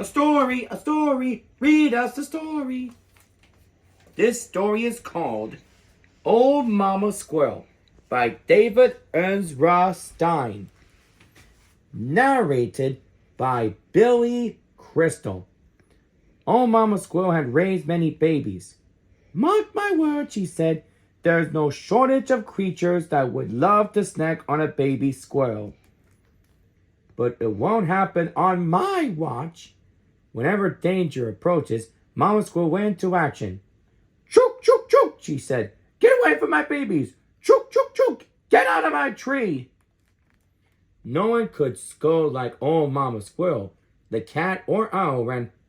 a story, read us a story. This story is called Old Mama Squirrel by David Ezra Stein. Narrated by Billy Crystal. Old Mama Squirrel had raised many babies. Mark my word, she said, there's no shortage of creatures that would love to snack on a baby squirrel. But it won't happen on my watch. Whenever danger approaches, Mama Squirrel went into action. Chook, chook, chook, she said. Get away from my babies. Chook, chook, chook. Get out of my tree. No one could scold like old Mama Squirrel. The cat or owl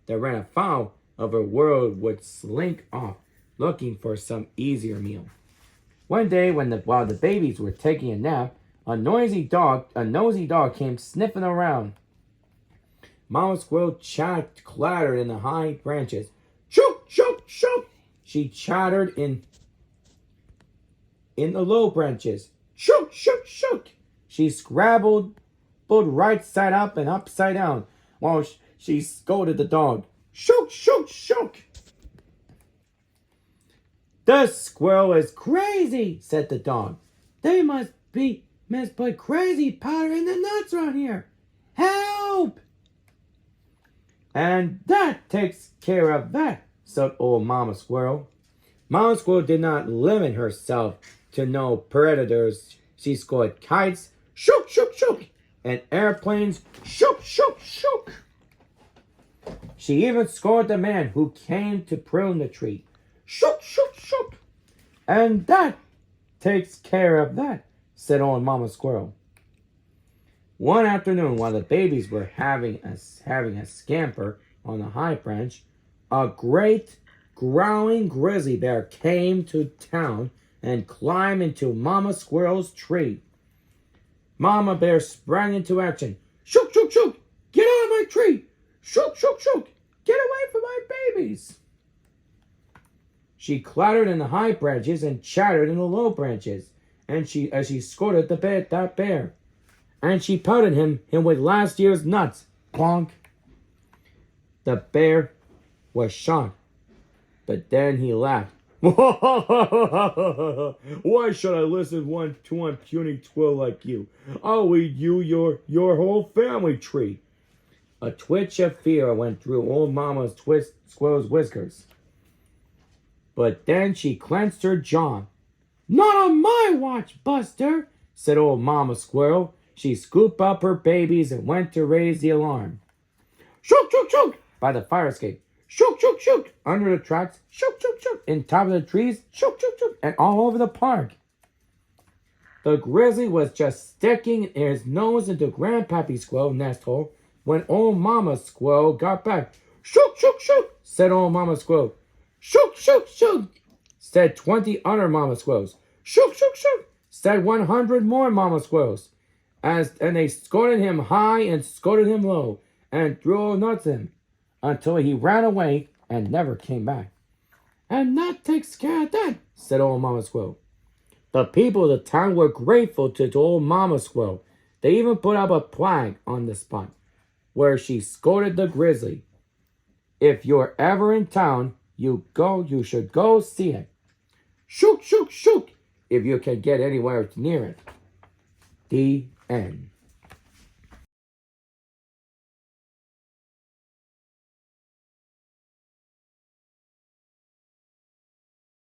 that ran afoul of her world would slink off, looking for some easier meal. One day, while the babies were taking a nap, a nosy dog came sniffing around. Mama Squirrel clattered in the high branches. Chook, chook, chook. She chattered in the low branches. Chook, chook, chook. She scrabbled right side up and upside down while she scolded the dog. Chook, chook, chook. The squirrel is crazy, said the dog. They must put crazy powder in the nuts around here. Help! And that takes care of that, said old Mama Squirrel. Mama Squirrel did not limit herself to no predators. She scored kites, shook, shook, shook, and airplanes, shook, shook, shook. She even scored the man who came to prune the tree. Shook, shook, shook. And that takes care of that, said old Mama Squirrel. One afternoon, while the babies were having a scamper on the high branch, a great growling grizzly bear came to town and climbed into Mama Squirrel's tree. Mama Bear sprang into action. Shook, shook, shook. Get out of my tree. Shook, shook, shook. Get away from my babies. She clattered in the high branches and chattered in the low branches, as she scolded that bear. And she pelted him with last year's nuts. Plonk. The bear was shocked, but then he laughed. Why should I listen to one puny squirrel like you? I'll eat you your whole family tree. A twitch of fear went through old Mama Squirrel's whiskers. But then she clenched her jaw. Not on my watch, Buster, said old Mama Squirrel. She scooped up her babies and went to raise the alarm. Shook, shook, shook, by the fire escape. Shook, shook, shook, under the tracks. Shook, shook, shook, in top of the trees. Shook, shook, shook, and all over the park. The grizzly was just sticking his nose into Grandpappy Squirrel's nest hole when old Mama Squirrel got back. Shook, shook, shook, said old Mama Squirrel. Shook, shook, shook, said 20 other Mama Squirrels. Shook, shook, shook, said 100 more Mama Squirrels. And they scolded him high and scolded him low and threw nuts at him until he ran away and never came back. And that takes care of that, said old Mama Squirrel. The people of the town were grateful to old Mama Squirrel. They even put up a plaque on the spot where she scolded the grizzly. If you're ever in town, you should go see it. Shook, shook, shook, if you can get anywhere near it. The end.